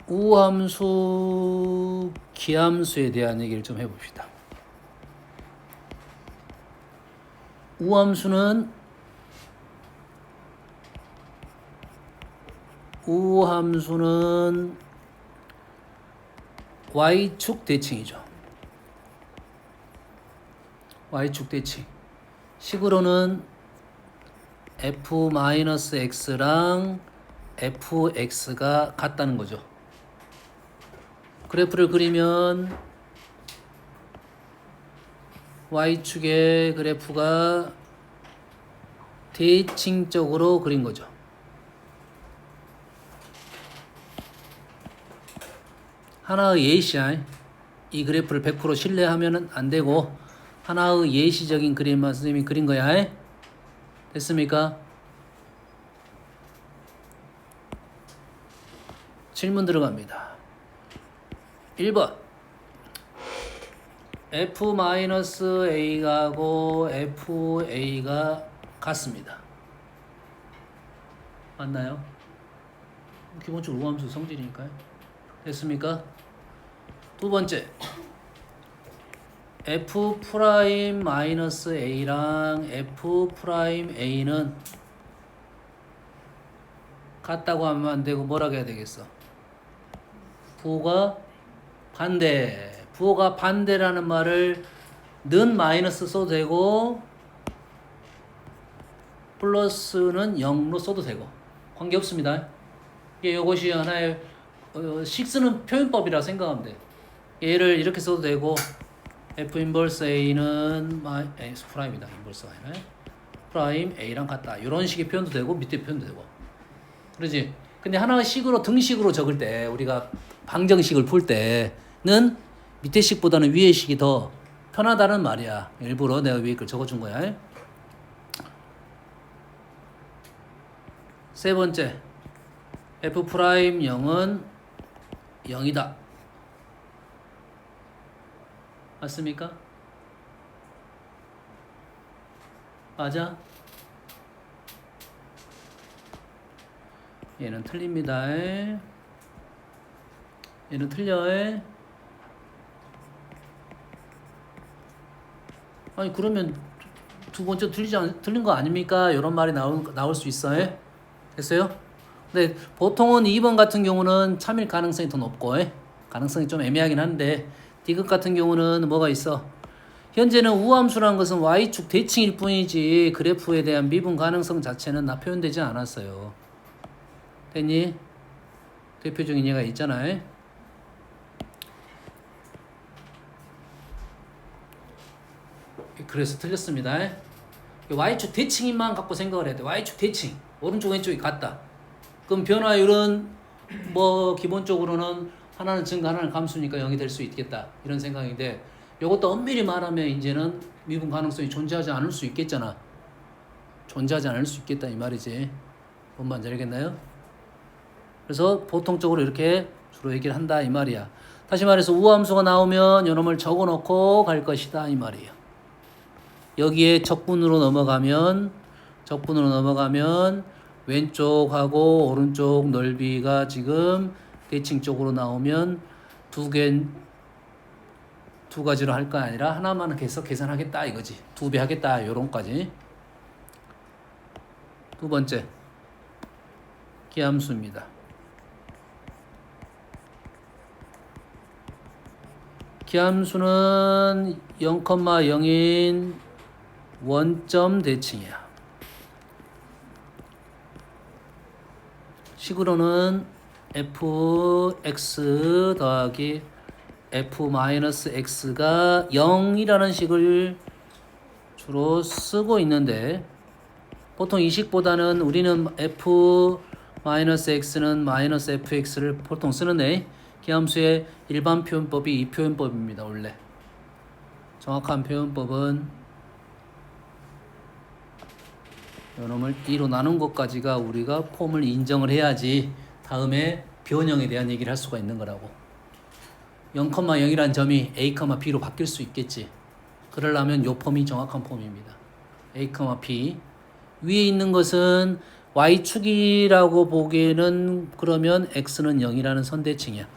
우함수, 기함수에 대한 얘기를 좀 해봅시다. 우함수는 y축 대칭이죠. y축 대칭. 식으로는 f-x랑 fx가 같다는 거죠. 그래프를 그리면 y축의 그래프가 대칭적으로 그린 거죠. 하나의 예시야. 이 그래프를 100% 신뢰하면 안 되고 하나의 예시적인 그림만 선생님이 그린 거야. 됐습니까? 질문 들어갑니다. 1번 f-a하고 fa가 같습니다. 맞나요? 기본적으로 우함수 성질이니까요. 됐습니까? 두 번째 f'-a랑 f'a는 같다고 하면 안 되고 뭐라고 해야 되겠어? 부호가 반대. 부호가 반대라는 말을 는 마이너스 써도 되고 플러스는 0로 써도 되고 관계없습니다. 이것이 하나의 식쓰는 표현법이라 생각하면 돼. 얘를 이렇게 써도 되고 f 인버스 a는 x 프라임이다. 인버스가 아니라 프라임 a랑 같다. 이런 식의 표현도 되고 밑에 표현도 되고. 그러지? 근데 하나의 식으로 등식으로 적을 때 우리가 방정식을 풀 때는 밑에 식보다는 위에 식이 더 편하다는 말이야. 일부러 내가 위에 걸 적어준 거야. 세 번째 f 프라임 0은 0이다. 맞습니까? 맞아? 얘는 틀립니다. 얘는 틀려. 아니 그러면 두 번째 틀린 거 아닙니까? 이런 말이 나올 수 있어요. 됐어요? 근데 보통은 2번 같은 경우는 참일 가능성이 더 높고 가능성이 좀 애매하긴 한데 디귿 같은 경우는 뭐가 있어? 현재는 우함수라는 것은 y축 대칭일 뿐이지 그래프에 대한 미분 가능성 자체는 표현되지 않았어요. 됐니? 대표적인 예가 있잖아요. 그래서 틀렸습니다. y축 대칭만 갖고 생각을 해야 돼. y축 대칭. 오른쪽 왼쪽이 같다. 그럼 변화율은 뭐 기본적으로는 하나는 증가 하나는 감수니까 0이 될 수 있겠다. 이런 생각인데 이것도 엄밀히 말하면 이제는 미분 가능성이 존재하지 않을 수 있겠잖아. 존재하지 않을 수 있겠다 이 말이지. 뭔 말인지 알겠나요? 그래서 보통적으로 이렇게 주로 얘기를 한다 이 말이야. 다시 말해서 우함수가 나오면 이놈을 적어놓고 갈 것이다 이 말이에요. 여기에 적분으로 넘어가면 왼쪽하고 오른쪽 넓이가 지금 대칭 쪽으로 나오면 두 가지로 할 거 아니라 하나만 계속 계산하겠다 이거지. 2배 하겠다 요런까지. 두 번째 기함수입니다. 기함수는 0,0인 원점 대칭이야. 식으로는 fx 더하기 f-x가 0이라는 식을 주로 쓰고 있는데 보통 이 식보다는 우리는 f-x는 마이너스 fx를 보통 쓰는데 기함수의 일반 표현법이 이 표현법입니다. 원래 정확한 표현법은 요놈을 2로 나눈 것까지가 우리가 폼을 인정을 해야지 다음에 변형에 대한 얘기를 할 수가 있는 거라고. 0,0이라는 점이 a, b로 바뀔 수 있겠지. 그러려면 요 폼이 정확한 폼입니다. a, b 위에 있는 것은 y축이라고 보기에는 그러면 x는 0이라는 선대칭이야.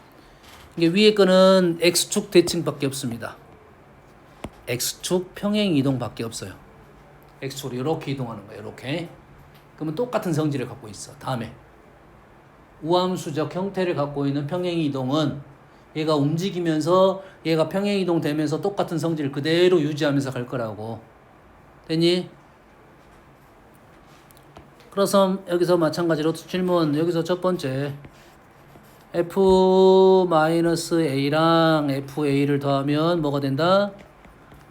이게 위에 거는 x축 대칭밖에 없습니다. x축 평행 이동밖에 없어요. x축으로 이렇게 이동하는 거예요. 이렇게. 그러면 똑같은 성질을 갖고 있어. 다음에 우함수적 형태를 갖고 있는 평행 이동은 얘가 움직이면서 얘가 평행 이동되면서 똑같은 성질을 그대로 유지하면서 갈 거라고. 됐니? 그래서 여기서 마찬가지로 질문. 여기서 첫 번째 f-a랑 fa를 더하면 뭐가 된다?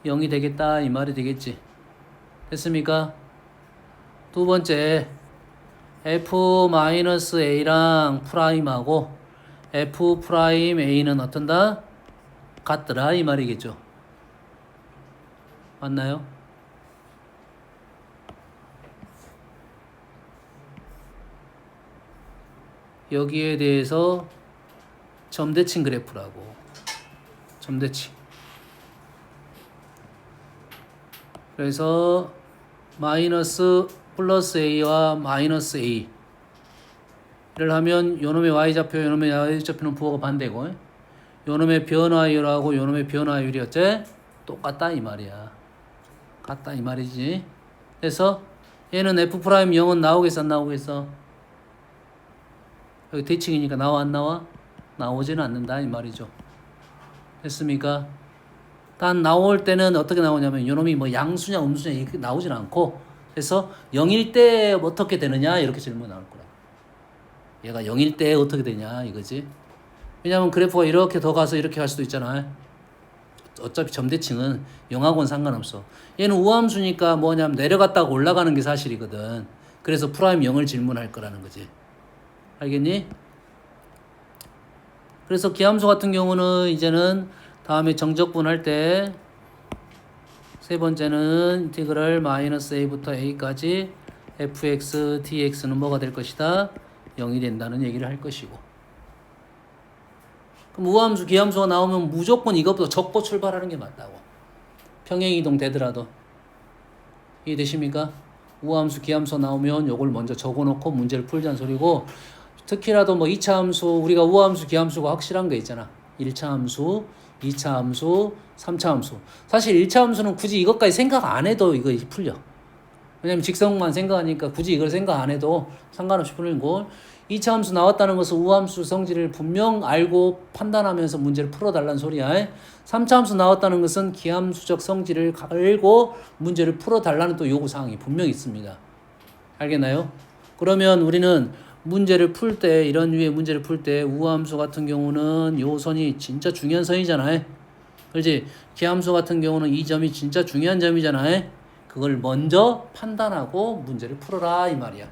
0이 되겠다 이 말이 되겠지. 됐습니까? 두 번째 f-a랑 프라임하고 f'a는 어떤다? 같더라 이 말이겠죠. 맞나요? 여기에 대해서 점대칭 그래프라고. 점대칭. 그래서 마이너스 플러스 a와 마이너스 a를 하면 요놈의 y좌표 요놈의 y좌표는 부호가 반대고 요놈의 변화율하고 요놈의 변화율이 어째? 똑같다 이 말이야. 같다 이 말이지. 그래서 얘는 f'0은 나오겠어 안 나오겠어? 여기 대칭이니까 나와 안 나와? 나오지는 않는다 이 말이죠. 됐습니까? 단 나올 때는 어떻게 나오냐면 요놈이 뭐 양수냐 음수냐 이렇게 나오진 않고 그래서 0일 때 어떻게 되느냐 이렇게 질문이 나올 거라. 얘가 0일 때 어떻게 되냐 이거지. 왜냐면 그래프가 이렇게 더 가서 이렇게 갈 수도 있잖아. 어차피 점대칭은 0하고는 상관없어. 얘는 우함수니까 뭐냐면 내려갔다가 올라가는 게 사실이거든. 그래서 프라임 0을 질문할 거라는 거지. 알겠니? 그래서 기함수 같은 경우는 이제는 다음에 정적분 할 때 세 번째는 인티그럴 마이너스 a부터 a까지 fx dx는 뭐가 될 것이다? 0이 된다는 얘기를 할 것이고. 그럼 우함수 기함수가 나오면 무조건 이것보다 적고 출발하는 게 맞다고. 평행이동 되더라도. 이해되십니까? 우함수 기함수 나오면 요걸 먼저 적어놓고 문제를 풀자는 소리고 특히라도 뭐 2차 함수 우리가 우함수 기함수가 확실한 거 있잖아. 1차 함수 2차 함수, 3차 함수. 사실 1차 함수는 굳이 이것까지 생각 안 해도 이거 풀려. 왜냐면 직선만 생각하니까 굳이 이걸 생각 안 해도 상관없이 풀리는 거. 2차 함수 나왔다는 것은 우함수 성질을 분명 알고 판단하면서 문제를 풀어달라는 소리야. 3차 함수 나왔다는 것은 기함수적 성질을 알고 문제를 풀어달라는 또 요구사항이 분명히 있습니다. 알겠나요? 그러면 우리는 문제를 풀 때 이런 류의 문제를 풀 때 우함수 같은 경우는 요 선이 진짜 중요한 선이잖아요. 그렇지? 기함수 같은 경우는 이 점이 진짜 중요한 점이잖아요. 그걸 먼저 판단하고 문제를 풀어라 이 말이야.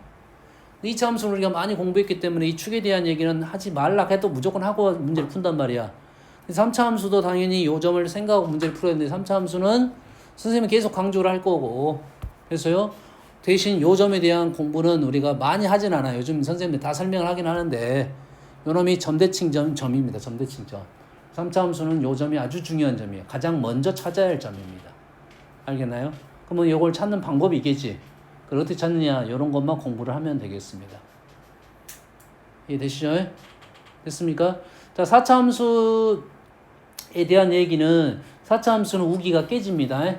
2차 함수를 우리가 많이 공부했기 때문에 이 축에 대한 얘기는 하지 말라 해도 무조건 하고 문제를 푼단 말이야. 3차 함수도 당연히 요 점을 생각하고 문제를 풀어야 되는데 3차 함수는 선생님이 계속 강조를 할 거고 그래서요. 대신 요 점에 대한 공부는 우리가 많이 하진 않아요. 요즘 선생님들 다 설명을 하긴 하는데 요놈이 점대칭 점입니다. 점대칭 점. 3차 함수는 요 점이 아주 중요한 점이에요. 가장 먼저 찾아야 할 점입니다. 알겠나요? 그러면 요걸 찾는 방법이 있겠지. 그걸 어떻게 찾느냐 요런 것만 공부를 하면 되겠습니다. 이해되시죠? 됐습니까? 자, 4차 함수에 대한 얘기는 4차 함수는 우기가 깨집니다.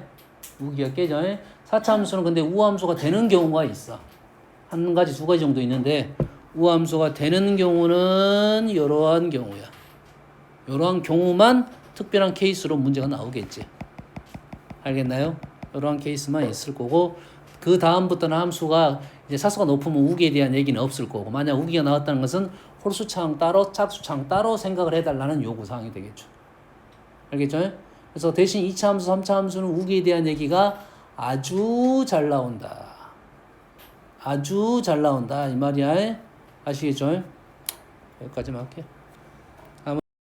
우기가 깨져. 4차 함수는 근데 우함수가 되는 경우가 있어. 한 가지, 두 가지 정도 있는데 우함수가 되는 경우는 이러한 경우야. 이러한 경우만 특별한 케이스로 문제가 나오겠지. 알겠나요? 이러한 케이스만 있을 거고 그 다음부터는 함수가 이제 사수가 높으면 우기에 대한 얘기는 없을 거고 만약 우기가 나왔다는 것은 홀수차항 따로 짝수차항 따로 생각을 해달라는 요구사항이 되겠죠. 알겠죠? 그래서 대신 2차 함수, 3차 함수는 우기에 대한 얘기가 아주 잘 나온다. 아주 잘 나온다. 이 말이야. 아시겠죠? 여기까지만 할게요.